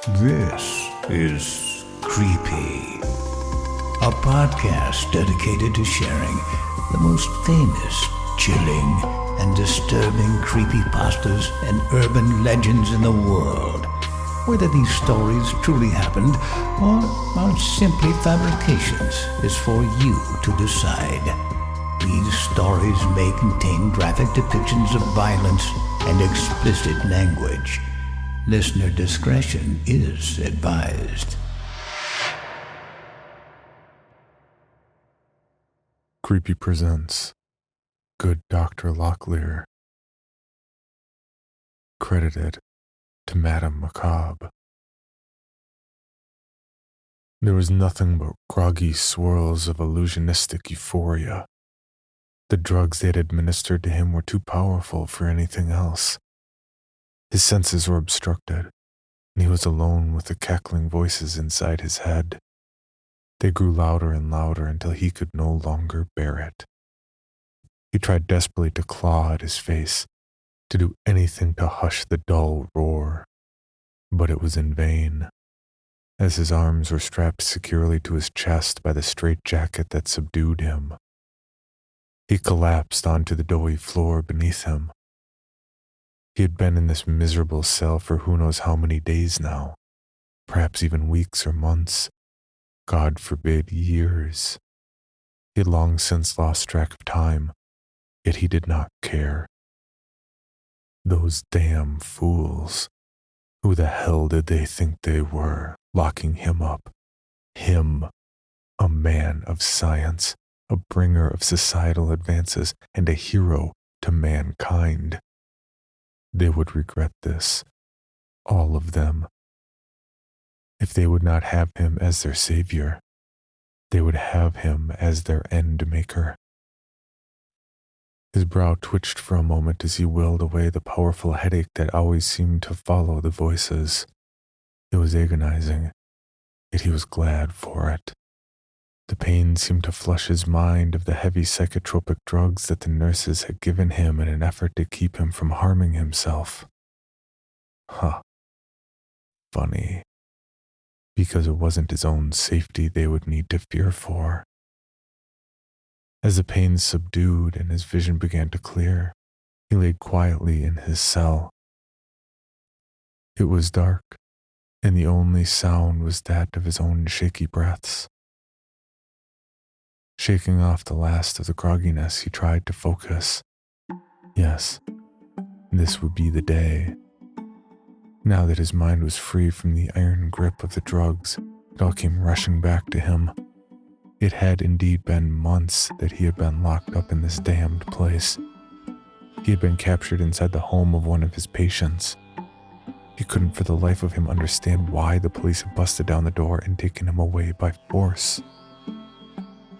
This is Creepy, a podcast dedicated to sharing the most famous, chilling, and disturbing creepypastas and urban legends in the world. Whether these stories truly happened or are simply fabrications is for you to decide. These stories may contain graphic depictions of violence and explicit language. Listener discretion is advised. Creepy presents Good Dr. Locklear, credited to Madame Macabre. There was nothing but groggy swirls of illusionistic euphoria. The drugs they had administered to him were too powerful for anything else. His senses were obstructed, and he was alone with the cackling voices inside his head. They grew louder and louder until he could no longer bear it. He tried desperately to claw at his face, to do anything to hush the dull roar, but it was in vain. As his arms were strapped securely to his chest by the straitjacket that subdued him, he collapsed onto the doughy floor beneath him. He had been in this miserable cell for who knows how many days now, perhaps even weeks or months, God forbid, years. He had long since lost track of time, yet he did not care. Those damn fools. Who the hell did they think they were, locking him up? Him, a man of science, a bringer of societal advances, and a hero to mankind. They would regret this, all of them. If they would not have him as their savior, they would have him as their end maker. His brow twitched for a moment as he willed away the powerful headache that always seemed to follow the voices. It was agonizing, yet he was glad for it. The pain seemed to flush his mind of the heavy psychotropic drugs that the nurses had given him in an effort to keep him from harming himself. Funny. Because it wasn't his own safety they would need to fear for. As the pain subdued and his vision began to clear, he lay quietly in his cell. It was dark, and the only sound was that of his own shaky breaths. Shaking off the last of the grogginess, he tried to focus. Yes, this would be the day. Now that his mind was free from the iron grip of the drugs, it all came rushing back to him. It had indeed been months that he had been locked up in this damned place. He had been captured inside the home of one of his patients. He couldn't for the life of him understand why the police had busted down the door and taken him away by force.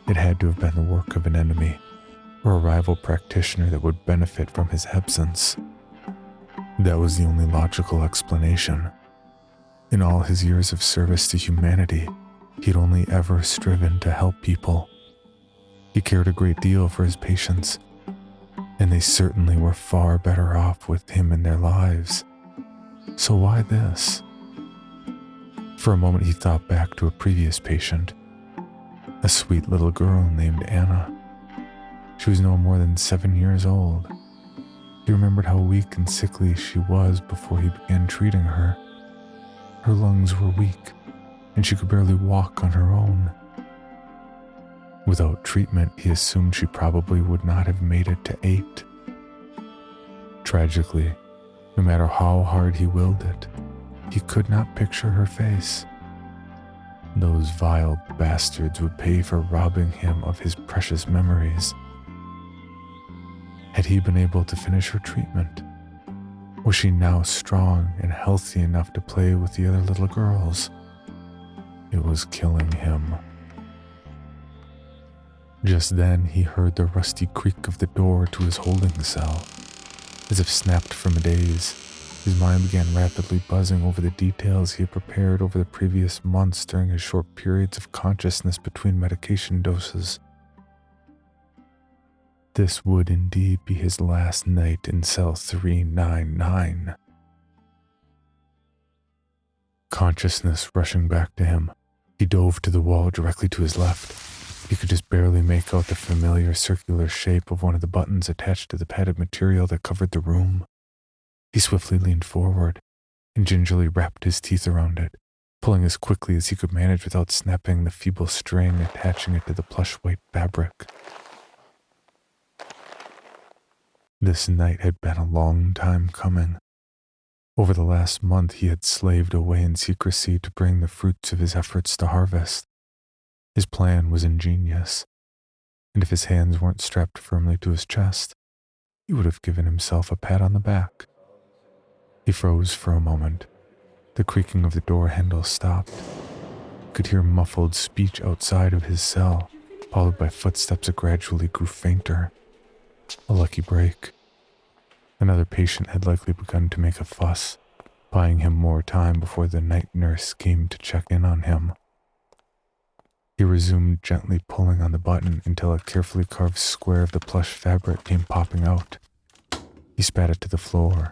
It had to have been the work of an enemy, or a rival practitioner that would benefit from his absence. That was the only logical explanation. In all his years of service to humanity, he'd only ever striven to help people. He cared a great deal for his patients, and they certainly were far better off with him in their lives. So why this? For a moment he thought back to a previous patient, a sweet little girl named Anna. She was no more than 7 years old. He remembered how weak and sickly she was before he began treating her. Her lungs were weak, and she could barely walk on her own. Without treatment, he assumed she probably would not have made it to 8. Tragically, no matter how hard he willed it, he could not picture her face. Those vile bastards would pay for robbing him of his precious memories. Had he been able to finish her treatment? Was she now strong and healthy enough to play with the other little girls? It was killing him. Just then he heard the rusty creak of the door to his holding cell. As if snapped from a daze, his mind began rapidly buzzing over the details he had prepared over the previous months during his short periods of consciousness between medication doses. This would indeed be his last night in cell 399. Consciousness rushing back to him, he dove to the wall directly to his left. He could just barely make out the familiar circular shape of one of the buttons attached to the padded material that covered the room. He swiftly leaned forward and gingerly wrapped his teeth around it, pulling as quickly as he could manage without snapping the feeble string attaching it to the plush white fabric. This night had been a long time coming. Over the last month, he had slaved away in secrecy to bring the fruits of his efforts to harvest. His plan was ingenious, and if his hands weren't strapped firmly to his chest, he would have given himself a pat on the back. He froze for a moment. The creaking of the door handle stopped. He could hear muffled speech outside of his cell, followed by footsteps that gradually grew fainter. A lucky break. Another patient had likely begun to make a fuss, buying him more time before the night nurse came to check in on him. He resumed gently pulling on the button until a carefully carved square of the plush fabric came popping out. He spat it to the floor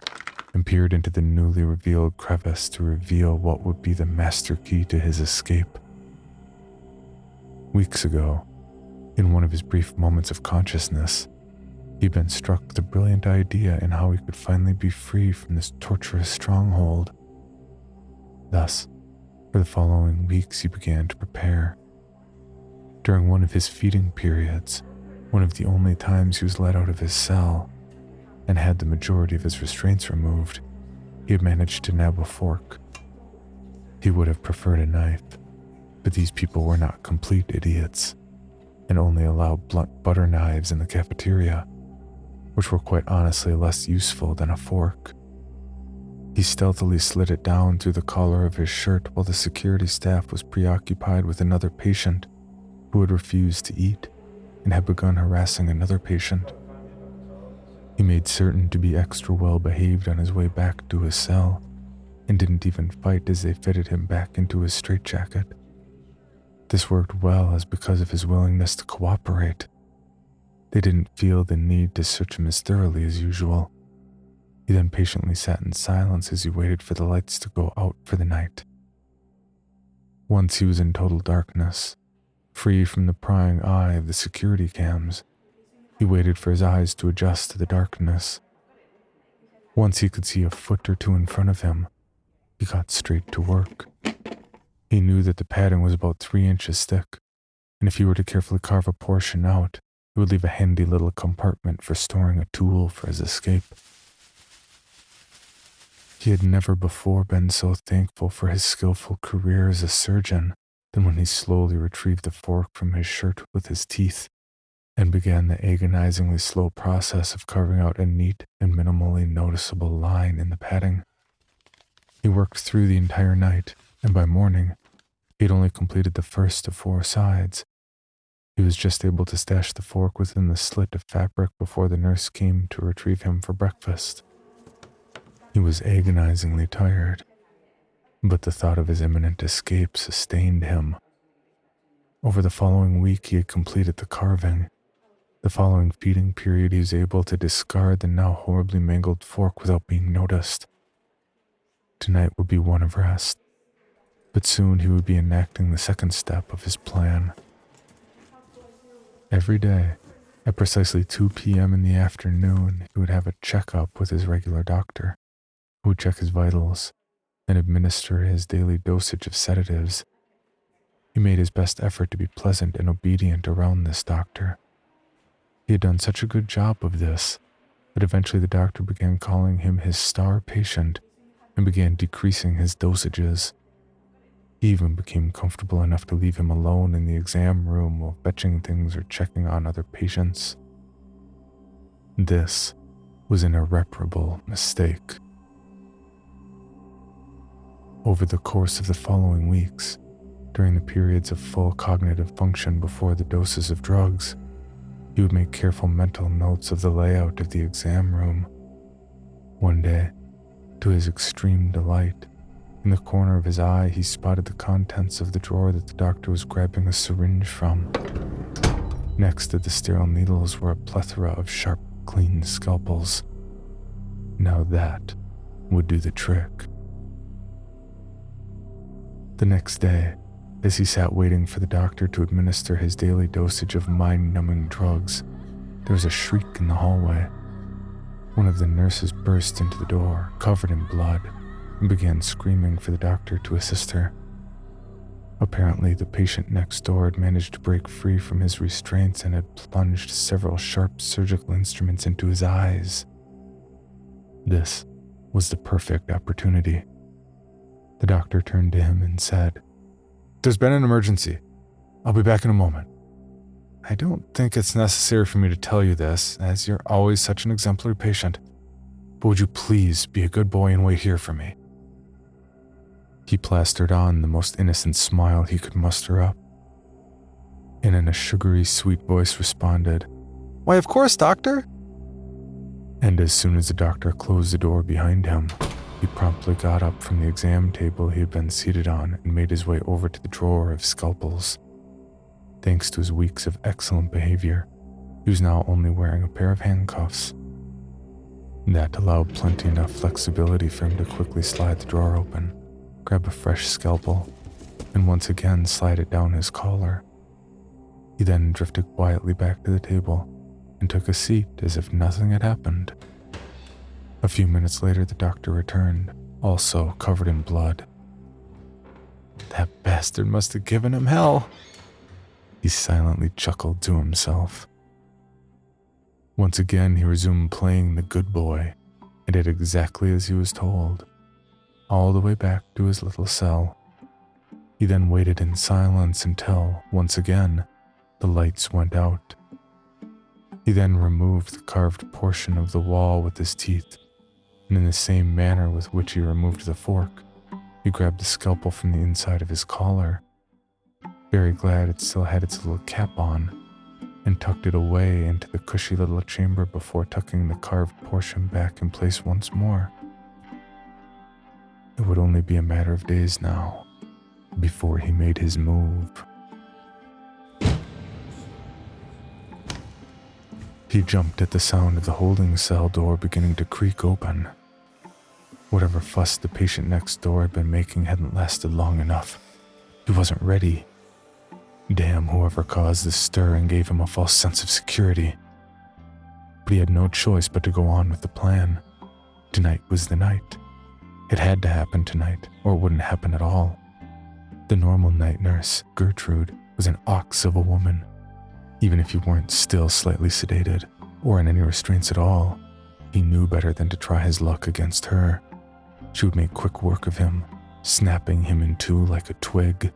and peered into the newly revealed crevice to reveal what would be the master key to his escape. Weeks ago, in one of his brief moments of consciousness, he'd been struck with a brilliant idea in how he could finally be free from this torturous stronghold. Thus, for the following weeks, he began to prepare. During one of his feeding periods, one of the only times he was let out of his cell, and had the majority of his restraints removed, he had managed to nab a fork. He would have preferred a knife, but these people were not complete idiots, and only allowed blunt butter knives in the cafeteria, which were quite honestly less useful than a fork. He stealthily slid it down through the collar of his shirt while the security staff was preoccupied with another patient who had refused to eat and had begun harassing another patient. He made certain to be extra well behaved on his way back to his cell, and didn't even fight as they fitted him back into his straitjacket. This worked well as because of his willingness to cooperate. They didn't feel the need to search him as thoroughly as usual. He then patiently sat in silence as he waited for the lights to go out for the night. Once he was in total darkness, free from the prying eye of the security cams, he waited for his eyes to adjust to the darkness. Once he could see a foot or two in front of him, he got straight to work. He knew that the padding was about 3 inches thick, and if he were to carefully carve a portion out, it would leave a handy little compartment for storing a tool for his escape. He had never before been so thankful for his skillful career as a surgeon than when he slowly retrieved the fork from his shirt with his teeth and began the agonizingly slow process of carving out a neat and minimally noticeable line in the padding. He worked through the entire night, and by morning, he had only completed the first of 4 sides. He was just able to stash the fork within the slit of fabric before the nurse came to retrieve him for breakfast. He was agonizingly tired, but the thought of his imminent escape sustained him. Over the following week, he had completed the carving. The following feeding period, he was able to discard the now horribly mangled fork without being noticed. Tonight would be one of rest, but soon he would be enacting the second step of his plan. Every day, at precisely 2 p.m. in the afternoon, he would have a checkup with his regular doctor, who would check his vitals and administer his daily dosage of sedatives. He made his best effort to be pleasant and obedient around this doctor. He had done such a good job of this that eventually the doctor began calling him his star patient and began decreasing his dosages. He even became comfortable enough to leave him alone in the exam room while fetching things or checking on other patients. This was an irreparable mistake. Over the course of the following weeks, during the periods of full cognitive function before the doses of drugs, he would make careful mental notes of the layout of the exam room. One day, to his extreme delight, in the corner of his eye, he spotted the contents of the drawer that the doctor was grabbing a syringe from. Next to the sterile needles were a plethora of sharp, clean scalpels. Now that would do the trick. The next day, as he sat waiting for the doctor to administer his daily dosage of mind-numbing drugs, there was a shriek in the hallway. One of the nurses burst into the door, covered in blood, and began screaming for the doctor to assist her. Apparently, the patient next door had managed to break free from his restraints and had plunged several sharp surgical instruments into his eyes. This was the perfect opportunity. The doctor turned to him and said, "There's been an emergency. I'll be back in a moment. I don't think it's necessary for me to tell you this, as you're always such an exemplary patient, but would you please be a good boy and wait here for me?" He plastered on the most innocent smile he could muster up, and in a sugary, sweet voice responded, "Why, of course, doctor." And as soon as the doctor closed the door behind him, he promptly got up from the exam table he had been seated on and made his way over to the drawer of scalpels. Thanks to his weeks of excellent behavior, he was now only wearing a pair of handcuffs. That allowed plenty enough flexibility for him to quickly slide the drawer open, grab a fresh scalpel, and once again slide it down his collar. He then drifted quietly back to the table and took a seat as if nothing had happened. A few minutes later, the doctor returned, also covered in blood. "That bastard must have given him hell," he silently chuckled to himself. Once again, he resumed playing the good boy and did exactly as he was told, all the way back to his little cell. He then waited in silence until, once again, the lights went out. He then removed the carved portion of the wall with his teeth, and in the same manner with which he removed the fork, he grabbed the scalpel from the inside of his collar, very glad it still had its little cap on, and tucked it away into the cushy little chamber before tucking the carved portion back in place once more. It would only be a matter of days now before he made his move. He jumped at the sound of the holding cell door beginning to creak open. Whatever fuss the patient next door had been making hadn't lasted long enough. He wasn't ready. Damn whoever caused this stir and gave him a false sense of security. But he had no choice but to go on with the plan. Tonight was the night. It had to happen tonight, or it wouldn't happen at all. The normal night nurse, Gertrude, was an ox of a woman. Even if he weren't still slightly sedated, or in any restraints at all, he knew better than to try his luck against her. She would make quick work of him, snapping him in two like a twig.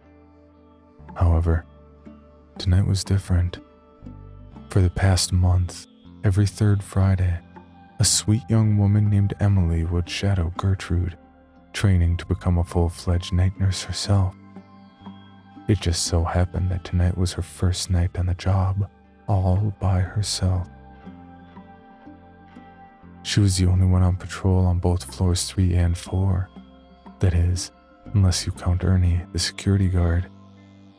However, tonight was different. For the past month, every third Friday, a sweet young woman named Emily would shadow Gertrude, training to become a full-fledged night nurse herself. It just so happened that tonight was her first night on the job, all by herself. She was the only one on patrol on both floors 3 and 4. That is, unless you count Ernie, the security guard,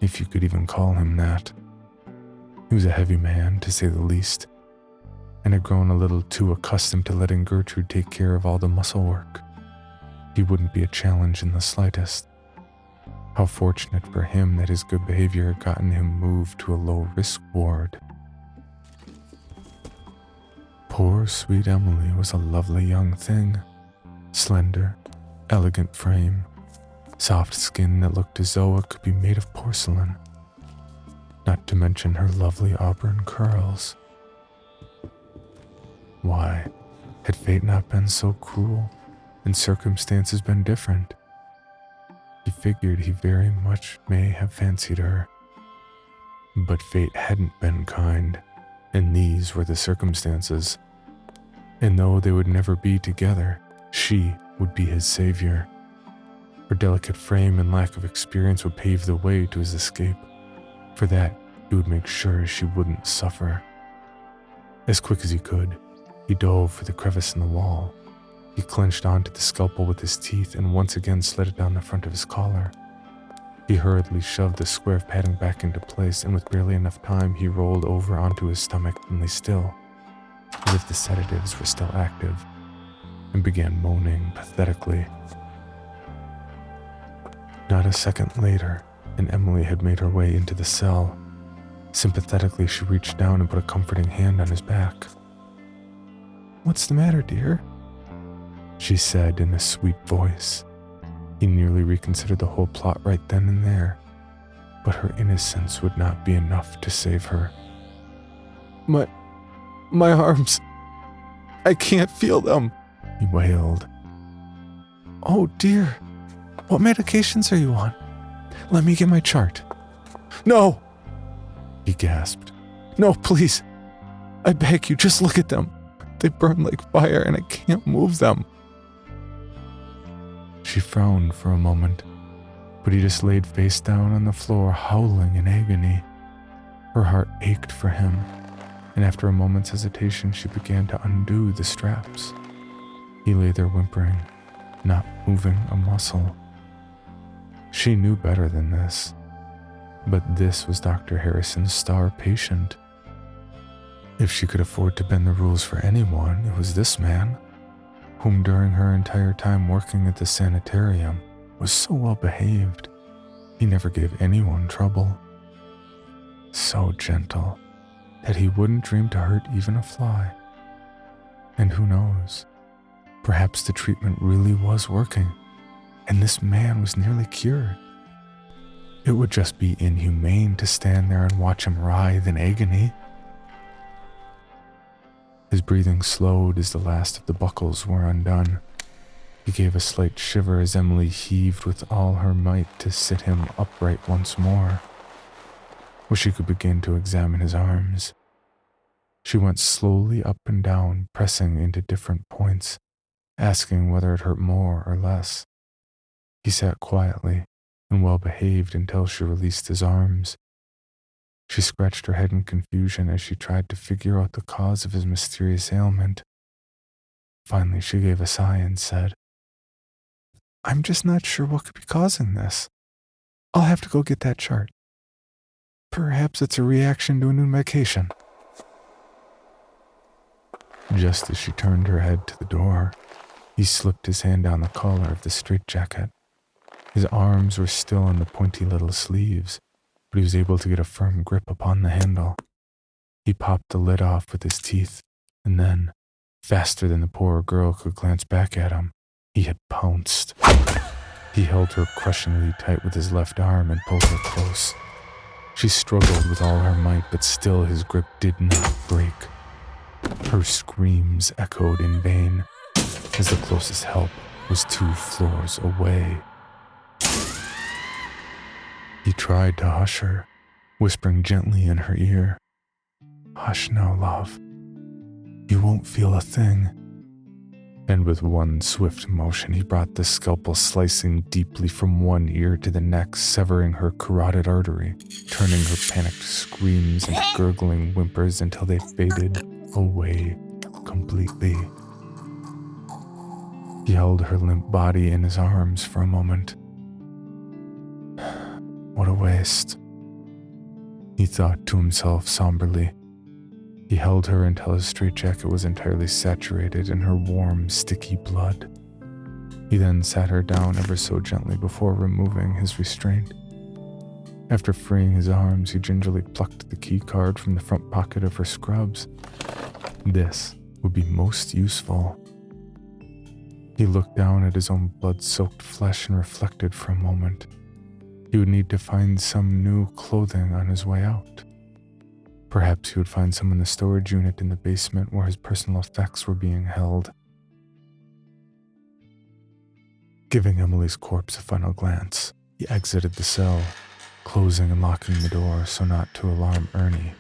if you could even call him that. He was a heavy man, to say the least, and had grown a little too accustomed to letting Gertrude take care of all the muscle work. He wouldn't be a challenge in the slightest. How fortunate for him that his good behavior had gotten him moved to a low-risk ward. Poor sweet Emily was a lovely young thing. Slender, elegant frame, soft skin that looked as though it could be made of porcelain. Not to mention her lovely auburn curls. Why, had fate not been so cruel, and circumstances been different? He figured he very much may have fancied her. But fate hadn't been kind, and these were the circumstances. And though they would never be together, she would be his savior. Her delicate frame and lack of experience would pave the way to his escape. For that, he would make sure she wouldn't suffer. As quick as he could, he dove for the crevice in the wall. He clenched onto the scalpel with his teeth and once again slid it down the front of his collar. He hurriedly shoved the square of padding back into place, and with barely enough time, he rolled over onto his stomach and lay still, as if the sedatives were still active, and began moaning pathetically. Not a second later, and Emily had made her way into the cell. Sympathetically, she reached down and put a comforting hand on his back. "What's the matter, dear?" she said in a sweet voice. He nearly reconsidered the whole plot right then and there, but her innocence would not be enough to save her. My arms. I can't feel them," he wailed. "Oh dear, what medications are you on? Let me get my chart." "No," he gasped. "No, please. I beg you, just look at them. They burn like fire and I can't move them." She frowned for a moment, but he just laid face down on the floor, howling in agony. Her heart ached for him, and after a moment's hesitation, she began to undo the straps. He lay there whimpering, not moving a muscle. She knew better than this, but this was Dr. Harrison's star patient. If she could afford to bend the rules for anyone, it was this man, whom during her entire time working at the sanitarium was so well behaved. He never gave anyone trouble. So gentle that he wouldn't dream to hurt even a fly. And who knows, perhaps the treatment really was working, and this man was nearly cured. It would just be inhumane to stand there and watch him writhe in agony. His breathing slowed as the last of the buckles were undone. He gave a slight shiver as Emily heaved with all her might to sit him upright once more, where she could begin to examine his arms. She went slowly up and down, pressing into different points, asking whether it hurt more or less. He sat quietly and well behaved until she released his arms. She scratched her head in confusion as she tried to figure out the cause of his mysterious ailment. Finally, she gave a sigh and said, "I'm just not sure what could be causing this. I'll have to go get that chart. Perhaps it's a reaction to a new medication." Just as she turned her head to the door, he slipped his hand down the collar of the straitjacket. His arms were still in the pointy little sleeves, but he was able to get a firm grip upon the handle. He popped the lid off with his teeth, and then, faster than the poor girl could glance back at him, he had pounced. He held her crushingly tight with his left arm and pulled her close. She struggled with all her might, but still his grip did not break. Her screams echoed in vain, as the closest help was 2 floors away. He tried to hush her, whispering gently in her ear, "Hush now, love. You won't feel a thing." And with one swift motion, he brought the scalpel slicing deeply from one ear to the next, severing her carotid artery, turning her panicked screams and gurgling whimpers until they faded away completely. He held her limp body in his arms for a moment. What a waste, he thought to himself somberly. He held her until his straitjacket was entirely saturated in her warm, sticky blood. He then sat her down ever so gently before removing his restraint. After freeing his arms, he gingerly plucked the key card from the front pocket of her scrubs. This would be most useful. He looked down at his own blood-soaked flesh and reflected for a moment. He would need to find some new clothing on his way out. Perhaps he would find some in the storage unit in the basement where his personal effects were being held. Giving Emily's corpse a final glance, he exited the cell, closing and locking the door so not to alarm Ernie,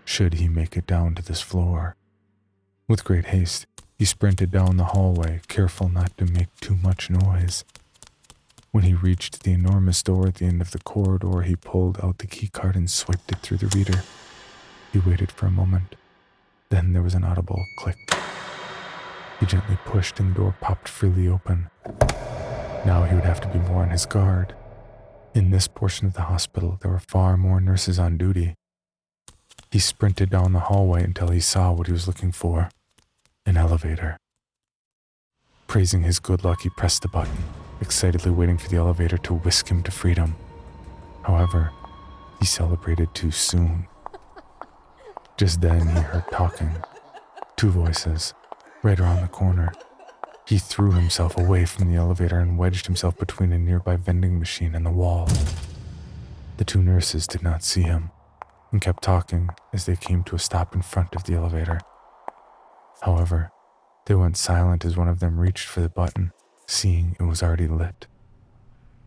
should he make it down to this floor. With great haste, he sprinted down the hallway, careful not to make too much noise. When he reached the enormous door at the end of the corridor, he pulled out the keycard and swiped it through the reader. He waited for a moment. Then there was an audible click. He gently pushed and the door popped freely open. Now he would have to be more on his guard. In this portion of the hospital, there were far more nurses on duty. He sprinted down the hallway until he saw what he was looking for, an elevator. Praising his good luck, he pressed the button. excitedly waiting for the elevator to whisk him to freedom. However, he celebrated too soon. Just then he heard talking. 2 voices, right around the corner. He threw himself away from the elevator and wedged himself between a nearby vending machine and the wall. The 2 nurses did not see him and kept talking as they came to a stop in front of the elevator. However, they went silent as one of them reached for the button, seeing it was already lit.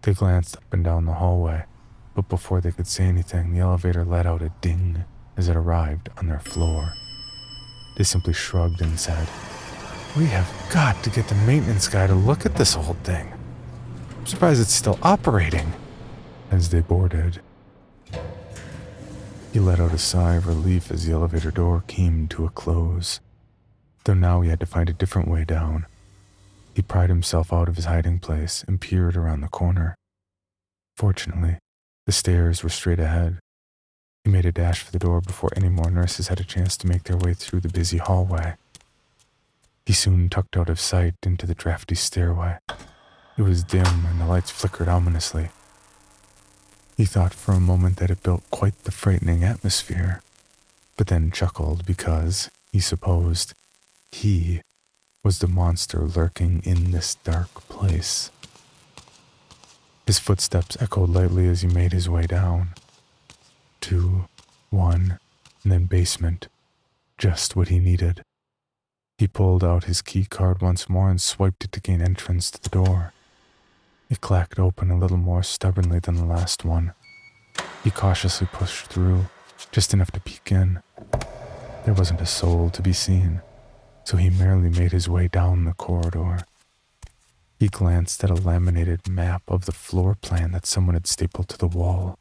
They glanced up and down the hallway, but before they could say anything, the elevator let out a ding as it arrived on their floor. They simply shrugged and said, "We have got to get the maintenance guy to look at this old thing. I'm surprised it's still operating." As they boarded, he let out a sigh of relief as the elevator door came to a close. Though now he had to find a different way down. He pried himself out of his hiding place and peered around the corner. Fortunately, the stairs were straight ahead. He made a dash for the door before any more nurses had a chance to make their way through the busy hallway. He soon tucked out of sight into the drafty stairway. It was dim and the lights flickered ominously. He thought for a moment that it built quite the frightening atmosphere, but then chuckled because, he supposed, he was the monster lurking in this dark place. His footsteps echoed lightly as he made his way down. 2, 1, and then basement. Just what he needed. He pulled out his key card once more and swiped it to gain entrance to the door. It clacked open a little more stubbornly than the last one. He cautiously pushed through, just enough to peek in. There wasn't a soul to be seen, so he merely made his way down the corridor. He glanced at a laminated map of the floor plan that someone had stapled to the wall.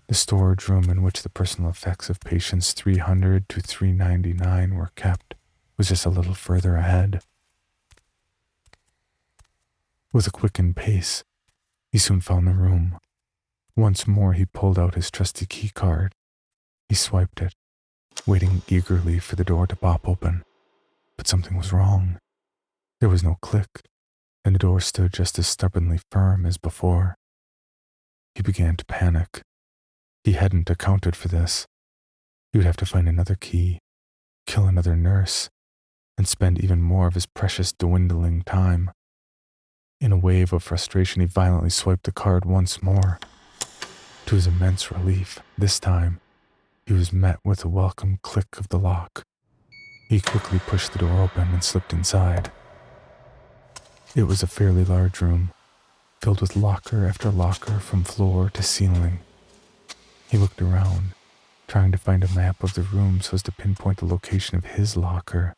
The storage room in which the personal effects of patients 300 to 399 were kept was just a little further ahead. With a quickened pace, he soon found the room. Once more he pulled out his trusty key card. He swiped it, waiting eagerly for the door to pop open. But something was wrong. There was no click, and the door stood just as stubbornly firm as before. He began to panic. He hadn't accounted for this. He would have to find another key, kill another nurse, and spend even more of his precious dwindling time. In a wave of frustration, he violently swiped the card once more. To his immense relief, this time, he was met with a welcome click of the lock. He quickly pushed the door open and slipped inside. It was a fairly large room, filled with locker after locker from floor to ceiling. He looked around, trying to find a map of the room so as to pinpoint the location of his locker.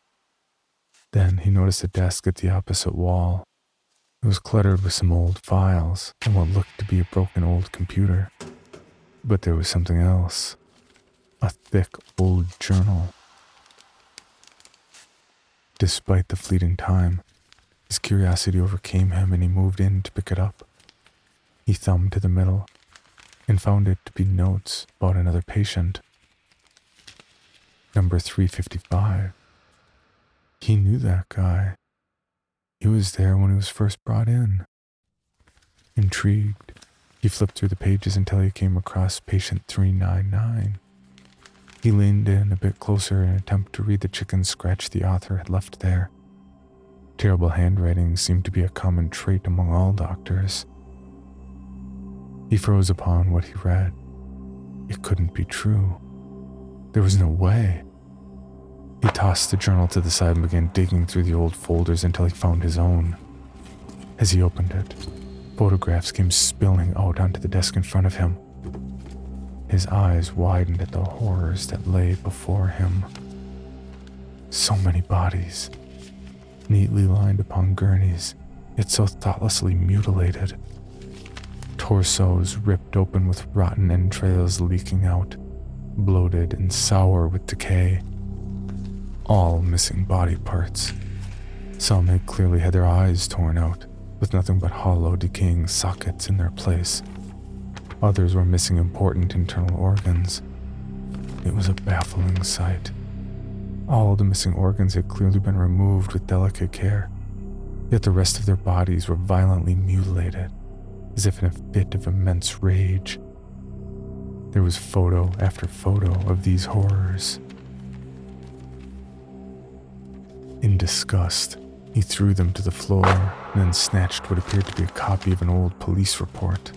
Then he noticed a desk at the opposite wall. It was cluttered with some old files and what looked to be a broken old computer. But there was something else. A thick old journal. Despite the fleeting time, his curiosity overcame him and he moved in to pick it up. He thumbed to the middle and found it to be notes about another patient. Number 355. He knew that guy. He was there when he was first brought in. Intrigued, he flipped through the pages until he came across patient 399. He leaned in a bit closer in an attempt to read the chicken scratch the author had left there. Terrible handwriting seemed to be a common trait among all doctors. He froze upon what he read. It couldn't be true. There was no way. He tossed the journal to the side and began digging through the old folders until he found his own. As he opened it, photographs came spilling out onto the desk in front of him. His eyes widened at the horrors that lay before him. So many bodies, neatly lined upon gurneys, yet so thoughtlessly mutilated. Torsos ripped open with rotten entrails leaking out, bloated and sour with decay. All missing body parts. Some had clearly had their eyes torn out, with nothing but hollow, decaying sockets in their place. Others were missing important internal organs. It was a baffling sight. All the missing organs had clearly been removed with delicate care, yet the rest of their bodies were violently mutilated, as if in a fit of immense rage. There was photo after photo of these horrors. In disgust, he threw them to the floor and then snatched what appeared to be a copy of an old police report.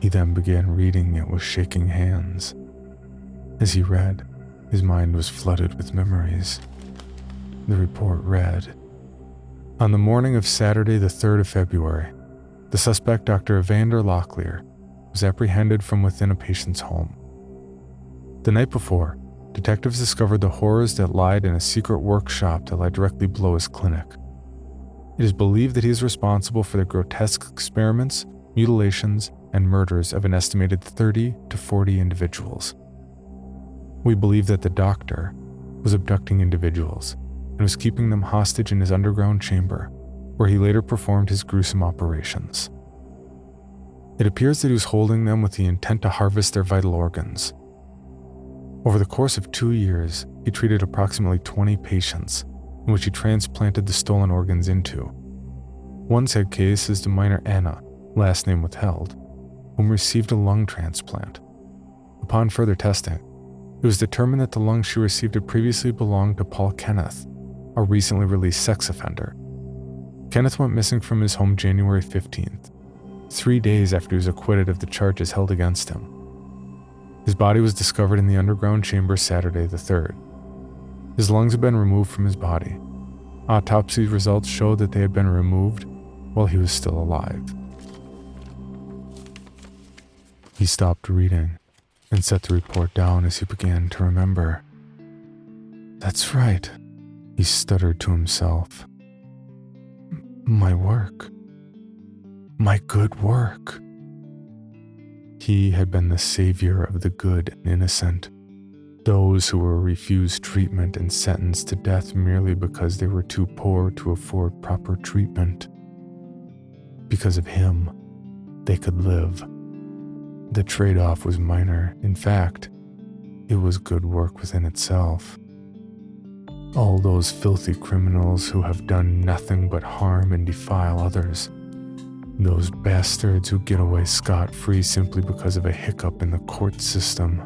He then began reading it with shaking hands. As he read, his mind was flooded with memories. The report read, "On the morning of Saturday the 3rd of February, the suspect, Dr. Evander Locklear, was apprehended from within a patient's home. The night before, detectives discovered the horrors that lied in a secret workshop that lay directly below his clinic. It is believed that he is responsible for the grotesque experiments, mutilations, and murders of an estimated 30 to 40 individuals. We believe that the doctor was abducting individuals and was keeping them hostage in his underground chamber, where he later performed his gruesome operations. It appears that he was holding them with the intent to harvest their vital organs. Over the course of 2 years, he treated approximately 20 patients, in which he transplanted the stolen organs into. One said case is the minor Anna, last name withheld, whom received a lung transplant. Upon further testing, it was determined that the lung she received had previously belonged to Paul Kenneth, a recently released sex offender. Kenneth went missing from his home January 15th, 3 days after he was acquitted of the charges held against him. His body was discovered in the underground chamber Saturday the 3rd. His lungs had been removed from his body. Autopsy results showed that they had been removed while he was still alive." He stopped reading and set the report down as he began to remember. "That's right," he stuttered to himself. "My work. My good work." He had been the savior of the good and innocent, those who were refused treatment and sentenced to death merely because they were too poor to afford proper treatment. Because of him, they could live. The trade-off was minor. In fact, it was good work within itself. All those filthy criminals who have done nothing but harm and defile others, those bastards who get away scot-free simply because of a hiccup in the court system,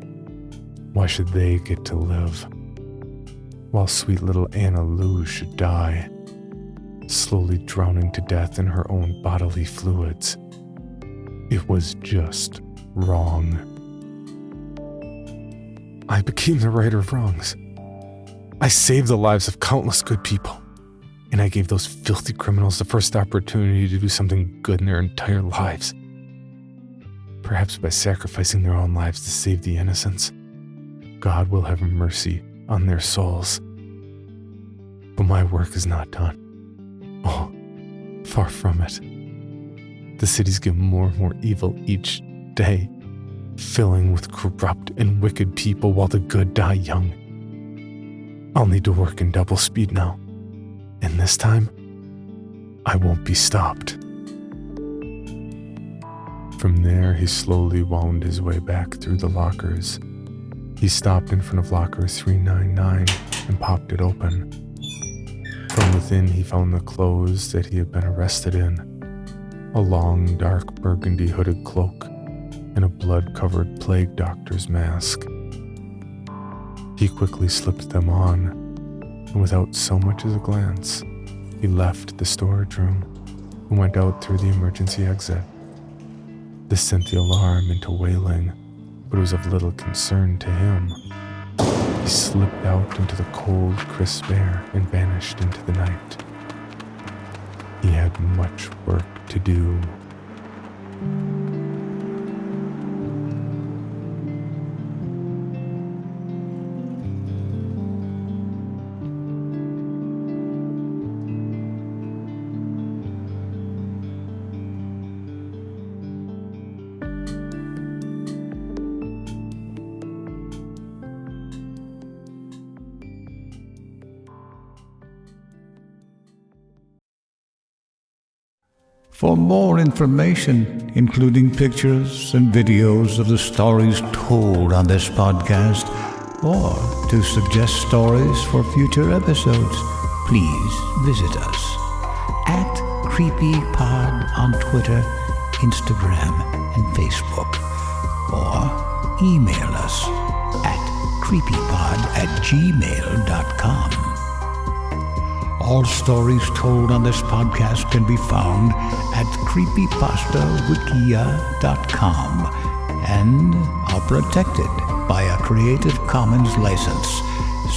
why should they get to live? While sweet little Anna Lou should die, slowly drowning to death in her own bodily fluids. It was just wrong. I became the righter of wrongs. I saved the lives of countless good people, and I gave those filthy criminals the first opportunity to do something good in their entire lives. Perhaps by sacrificing their own lives to save the innocents, God will have mercy on their souls. But my work is not done. Oh, far from it. The cities get more and more evil each day, filling with corrupt and wicked people while the good die young. I'll need to work in double speed now, and this time, I won't be stopped. From there, he slowly wound his way back through the lockers. He stopped in front of locker 399 and popped it open. From within, he found the clothes that he had been arrested in, a long, dark burgundy hooded cloak, and a blood-covered plague doctor's mask. He quickly slipped them on, and without so much as a glance, he left the storage room and went out through the emergency exit. This sent the alarm into wailing, but it was of little concern to him. He slipped out into the cold, crisp air and vanished into the night. He had much work to do. For more information, including pictures and videos of the stories told on this podcast, or to suggest stories for future episodes, please visit us at CreepyPod on Twitter, Instagram, and Facebook. Or email us at creepypod@gmail.com. All stories told on this podcast can be found at creepypastawikia.com and are protected by a Creative Commons license.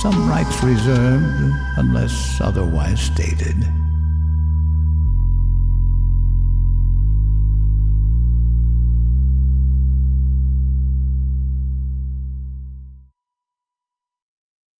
Some rights reserved unless otherwise stated.